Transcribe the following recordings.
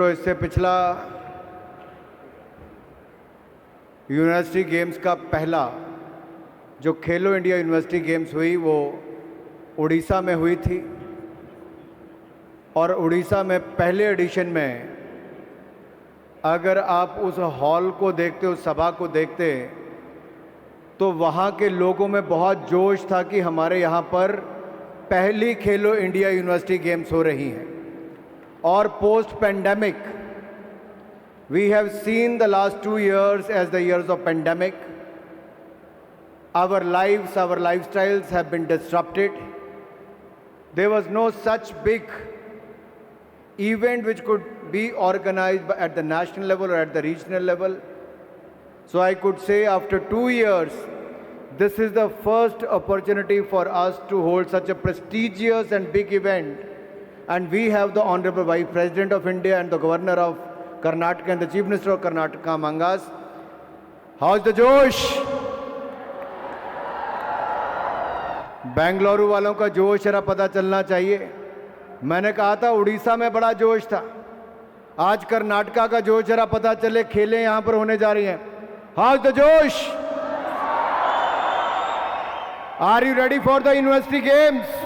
तो इससे पिछला यूनिवर्सिटी गेम्स का पहला जो खेलो इंडिया यूनिवर्सिटी गेम्स हुई वो उड़ीसा में हुई थी और उड़ीसा में पहले एडिशन में अगर आप उस हॉल को देखते, उस सभा को देखते, तो वहाँ के लोगों में बहुत जोश था कि हमारे यहाँ पर पहली खेलो इंडिया यूनिवर्सिटी गेम्स हो रही हैं। और post pandemic we have seen the last 2 years as the years of pandemic. Our lives, our lifestyles have been disrupted. There was no such big event which could be organized at the national level or at the regional level. So I could say after 2 years, this is the first opportunity for us to hold such a prestigious and big event. And we have the Honorable Vice President of India and the Governor of Karnataka and the Chief Minister of Karnataka among us. How's the जोश? बेंगलुरु वालों का जोश जरा पता चलना चाहिए। मैंने कहा था उड़ीसा में बड़ा जोश था, आज कर्नाटका का जोश जरा पता चले, खेलें यहां पर होने जा रही हैं। How's the जोश? Are you ready for the University Games?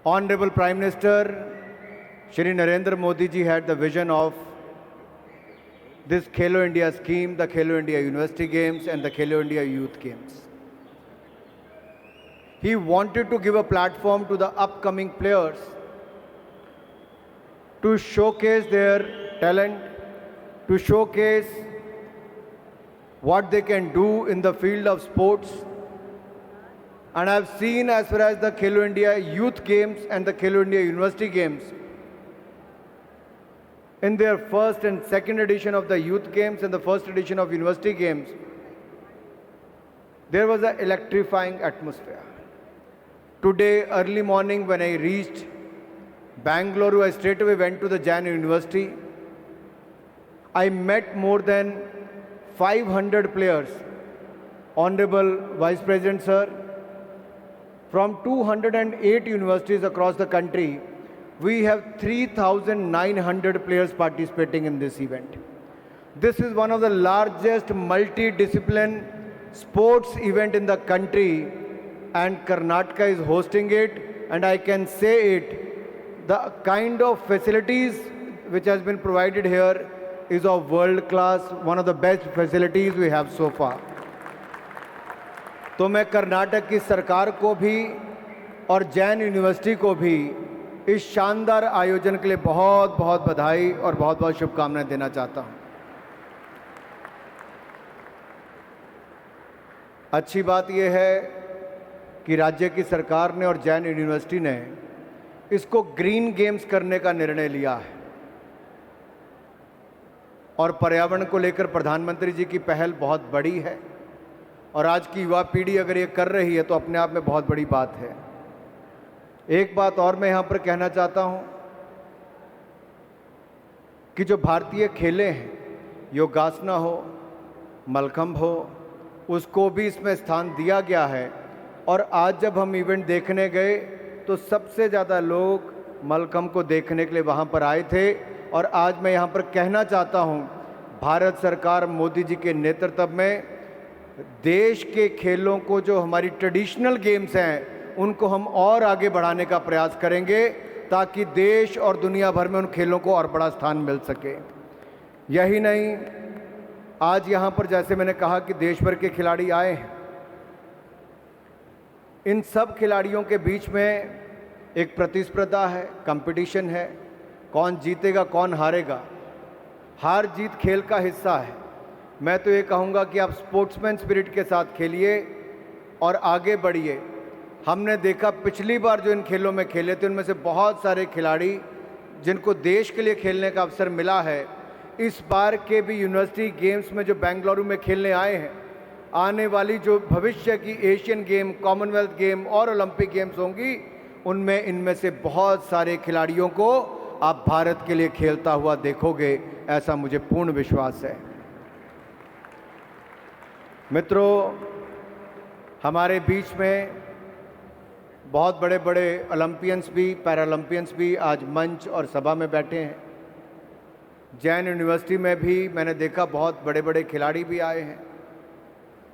Honorable Prime Minister Shri Narendra Modi ji had the vision of this Khelo India scheme, the Khelo India University Games and the Khelo India Youth Games. He wanted to give a platform to the upcoming players to showcase their talent, to showcase what they can do in the field of sports. And I've seen as far as the Khelo India Youth Games and the Khelo India University Games, in their first and second edition of the Youth Games and the first edition of University Games, there was an electrifying atmosphere. Today, early morning when I reached Bangalore, I straight away went to the Jain University. I met more than 500 players. Honorable Vice President Sir, from 208 universities across the country, we have 3,900 players participating in this event. This is one of the largest multidiscipline sports event in the country, and Karnataka is hosting it, and I can say it, the kind of facilities which has been provided here is of world class, one of the best facilities we have so far. तो मैं कर्नाटक की सरकार को भी और Jain university को भी इस शानदार आयोजन के लिए बहुत बहुत बधाई और बहुत बहुत शुभकामनाएं देना चाहता हूं। अच्छी बात यह है कि राज्य की सरकार ने और जैन यूनिवर्सिटी ने इसको ग्रीन गेम्स करने का निर्णय लिया है और पर्यावरण को लेकर प्रधानमंत्री जी की पहल बहुत बड़ी है और आज की युवा पीढ़ी अगर ये कर रही है तो अपने आप में बहुत बड़ी बात है। एक बात और मैं यहाँ पर कहना चाहता हूँ कि जो भारतीय खेलें हैं, योगासना हो, मलखंभ हो, उसको भी इसमें स्थान दिया गया है। और आज जब हम इवेंट देखने गए तो सबसे ज़्यादा लोग मलखंभ को देखने के लिए वहाँ पर आए थे। और आज मैं यहाँ पर कहना चाहता हूँ, भारत सरकार मोदी जी के नेतृत्व में देश के खेलों को, जो हमारी ट्रेडिशनल गेम्स हैं, उनको हम और आगे बढ़ाने का प्रयास करेंगे ताकि देश और दुनिया भर में उन खेलों को और बड़ा स्थान मिल सके। यही नहीं, आज यहाँ पर जैसे मैंने कहा कि देश भर के खिलाड़ी आए हैं, इन सब खिलाड़ियों के बीच में एक प्रतिस्पर्धा है, कंपटीशन है, कौन जीतेगा कौन हारेगा। हार जीत खेल का हिस्सा है। मैं तो ये कहूँगा कि आप स्पोर्ट्समैन स्पिरिट के साथ खेलिए और आगे बढ़िए। हमने देखा पिछली बार जो इन खेलों में खेले थे उनमें से बहुत सारे खिलाड़ी जिनको देश के लिए खेलने का अवसर मिला है, इस बार के भी यूनिवर्सिटी गेम्स में जो बेंगलुरु में खेलने आए हैं, आने वाली जो भविष्य की एशियन गेम, कॉमनवेल्थ गेम और ओलंपिक गेम्स होंगी, उनमें इनमें से बहुत सारे खिलाड़ियों को आप भारत के लिए खेलता हुआ देखोगे, ऐसा मुझे पूर्ण विश्वास है। मित्रों, हमारे बीच में बहुत बड़े बड़े ओलंपियंस भी, पैरालंपियंस भी आज मंच और सभा में बैठे हैं। जैन यूनिवर्सिटी में भी मैंने देखा बहुत बड़े बड़े खिलाड़ी भी आए हैं,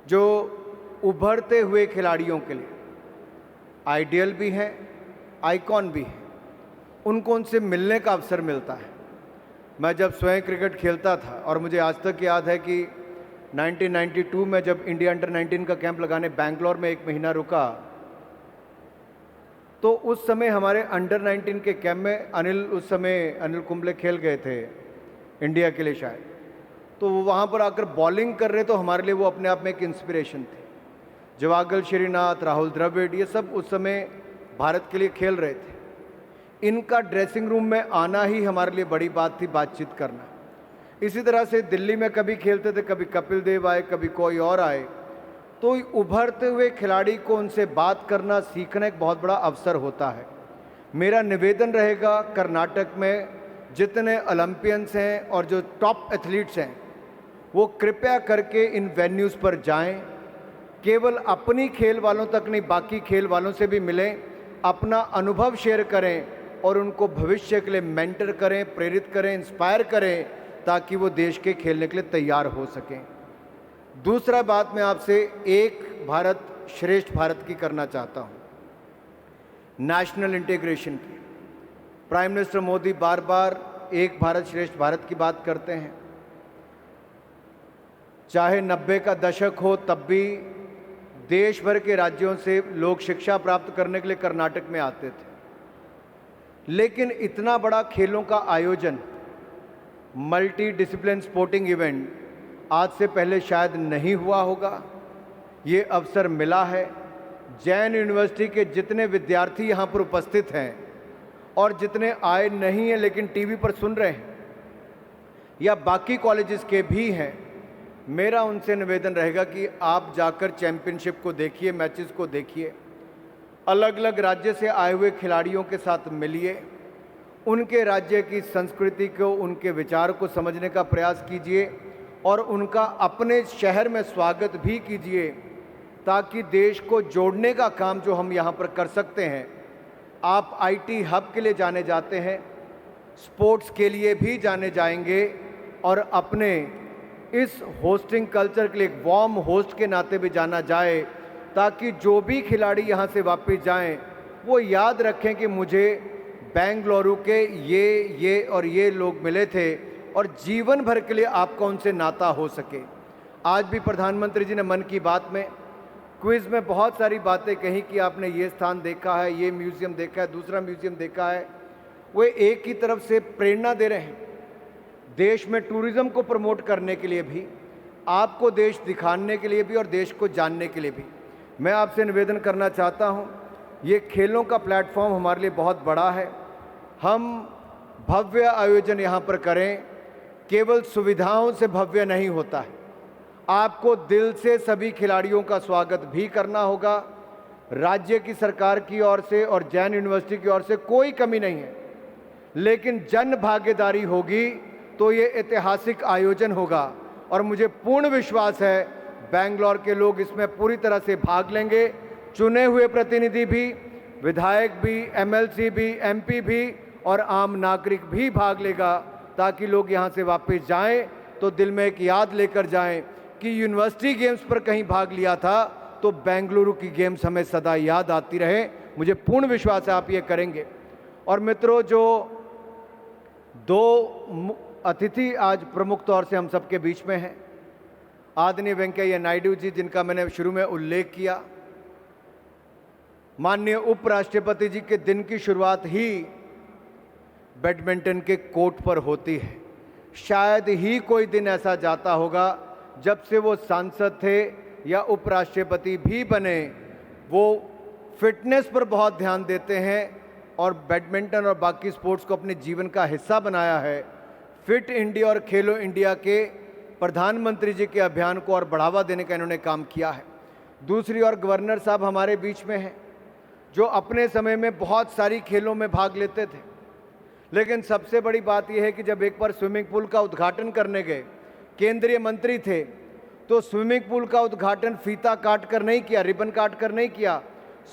जो उभरते हुए खिलाड़ियों के लिए आइडियल भी हैं, आइकॉन भी हैं। उनको उनसे मिलने का अवसर मिलता है। मैं जब स्वयं क्रिकेट खेलता था, और मुझे आज तक याद है कि 1992 में जब इंडिया अंडर 19 का कैंप लगाने बैंगलोर में 1 महीना रुका, तो उस समय हमारे अंडर 19 के कैंप में उस समय अनिल कुंबले खेल गए थे इंडिया के लिए शायद। तो वो वहाँ पर आकर बॉलिंग कर रहे, तो हमारे लिए वो अपने आप में एक इंस्पिरेशन थे। जवागल श्रीनाथ, राहुल द्रविड़, ये सब उस समय भारत के लिए खेल रहे थे। इनका ड्रेसिंग रूम में आना ही हमारे लिए बड़ी बात थी, बातचीत करना। इसी तरह से दिल्ली में कभी खेलते थे, कभी कपिल देव आए, कभी कोई और आए, तो उभरते हुए खिलाड़ी को उनसे बात करना, सीखना एक बहुत बड़ा अवसर होता है। मेरा निवेदन रहेगा, कर्नाटक में जितने ओलंपियंस हैं और जो टॉप एथलीट्स हैं, वो कृपया करके इन वेन्यूज़ पर जाएं। केवल अपनी खेल वालों तक नहीं, बाकी खेल वालों से भी मिलें, अपना अनुभव शेयर करें और उनको भविष्य के लिए मेंटर करें, प्रेरित करें, इंस्पायर करें, ताकि वो देश के खेलने के लिए तैयार हो सकें। दूसरा बात मैं आपसे एक भारत श्रेष्ठ भारत की करना चाहता हूँ, नेशनल इंटीग्रेशन की। प्राइम मिनिस्टर मोदी बार बार एक भारत श्रेष्ठ भारत की बात करते हैं। चाहे 90 का दशक हो, तब भी देश भर के राज्यों से लोग शिक्षा प्राप्त करने के लिए कर्नाटक में आते थे। लेकिन इतना बड़ा खेलों का आयोजन, मल्टी डिसिप्लिन स्पोर्टिंग इवेंट आज से पहले शायद नहीं हुआ होगा। ये अवसर मिला है। जैन यूनिवर्सिटी के जितने विद्यार्थी यहाँ पर उपस्थित हैं और जितने आए नहीं हैं लेकिन टीवी पर सुन रहे हैं, या बाकी कॉलेजेस के भी हैं, मेरा उनसे निवेदन रहेगा कि आप जाकर चैंपियनशिप को देखिए, मैचेस को देखिए, अलग अलग राज्य से आए हुए खिलाड़ियों के साथ मिलिए, उनके राज्य की संस्कृति को, उनके विचार को समझने का प्रयास कीजिए और उनका अपने शहर में स्वागत भी कीजिए, ताकि देश को जोड़ने का काम जो हम यहाँ पर कर सकते हैं। आप आईटी हब के लिए जाने जाते हैं, स्पोर्ट्स के लिए भी जाने जाएंगे, और अपने इस होस्टिंग कल्चर के लिए एक वार्म होस्ट के नाते भी जाना जाए, ताकि जो भी खिलाड़ी यहाँ से वापस जाएं, वो याद रखें कि मुझे बेंगलुरु के ये और ये लोग मिले थे, और जीवन भर के लिए आपका उनसे नाता हो सके। आज भी प्रधानमंत्री जी ने मन की बात में, क्विज में बहुत सारी बातें कही कि आपने ये स्थान देखा है, ये म्यूज़ियम देखा है, दूसरा म्यूज़ियम देखा है। वो एक ही तरफ से प्रेरणा दे रहे हैं, देश में टूरिज़्म को प्रमोट करने के लिए भी, आपको देश दिखाने के लिए भी और देश को जानने के लिए भी। मैं आपसे निवेदन करना चाहता हूँ, ये खेलों का प्लेटफॉर्म हमारे लिए बहुत बड़ा है। हम भव्य आयोजन यहाँ पर करें, केवल सुविधाओं से भव्य नहीं होता है। आपको दिल से सभी खिलाड़ियों का स्वागत भी करना होगा। राज्य की सरकार की ओर से और जैन यूनिवर्सिटी की ओर से कोई कमी नहीं है, लेकिन जन भागीदारी होगी तो ये ऐतिहासिक आयोजन होगा, और मुझे पूर्ण विश्वास है बेंगलोर के लोग इसमें पूरी तरह से भाग लेंगे। चुने हुए प्रतिनिधि भी, विधायक भी, एमएलसी भी, एमपी भी और आम नागरिक भी भाग लेगा, ताकि लोग यहाँ से वापस जाएं तो दिल में एक याद लेकर जाएं कि यूनिवर्सिटी गेम्स पर कहीं भाग लिया था तो बेंगलुरु की गेम्स हमें सदा याद आती रहे। मुझे पूर्ण विश्वास है आप ये करेंगे। और मित्रों, जो 2 अतिथि आज प्रमुख तौर से हम सबके बीच में हैं, आदरणीय वेंकैया नायडू जी, जिनका मैंने शुरू में उल्लेख किया। माननीय उपराष्ट्रपति जी के दिन की शुरुआत ही बैडमिंटन के कोर्ट पर होती है। शायद ही कोई दिन ऐसा जाता होगा जब से वो सांसद थे या उपराष्ट्रपति भी बने, वो फिटनेस पर बहुत ध्यान देते हैं और बैडमिंटन और बाकी स्पोर्ट्स को अपने जीवन का हिस्सा बनाया है। फिट इंडिया और खेलो इंडिया के प्रधानमंत्री जी के अभियान को और बढ़ावा देने का इन्होंने काम किया है। दूसरी ओर गवर्नर साहब हमारे बीच में हैं, जो अपने समय में बहुत सारी खेलों में भाग लेते थे, लेकिन सबसे बड़ी बात यह है कि जब एक बार स्विमिंग पूल का उद्घाटन करने गए, केंद्रीय मंत्री थे, तो स्विमिंग पूल का उद्घाटन फीता काट कर नहीं किया, रिबन काट कर नहीं किया।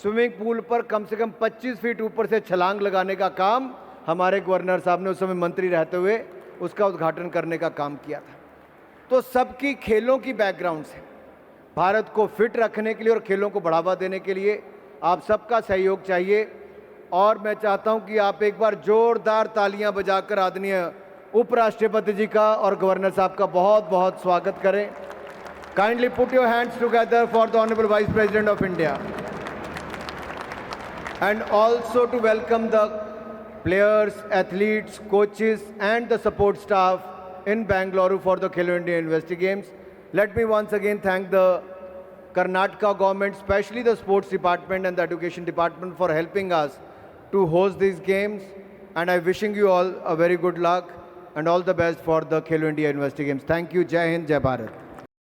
स्विमिंग पूल पर कम से कम 25 फीट ऊपर से छलांग लगाने का काम हमारे गवर्नर साहब ने उस समय मंत्री रहते हुए उसका उद्घाटन करने का काम किया था। तो सबकी खेलों की बैकग्राउंड से भारत को फिट रखने के लिए और खेलों को बढ़ावा देने के लिए आप सबका सहयोग चाहिए। और मैं चाहता हूं कि आप एक बार जोरदार तालियां बजाकर आदरणीय उपराष्ट्रपति जी का और गवर्नर साहब का बहुत बहुत स्वागत करें। Kindly put your hands together for the honourable vice president of India and also to welcome the players, athletes, coaches and the support staff in Bangalore for the Khelo India University Games. Let me once again thank the Karnataka government, especially the sports department and the education department for helping us to host these games, and I'm wishing you all a very good luck and all the best for the Khelo India University Games. Thank you. Jai Hind, Jai Bharat.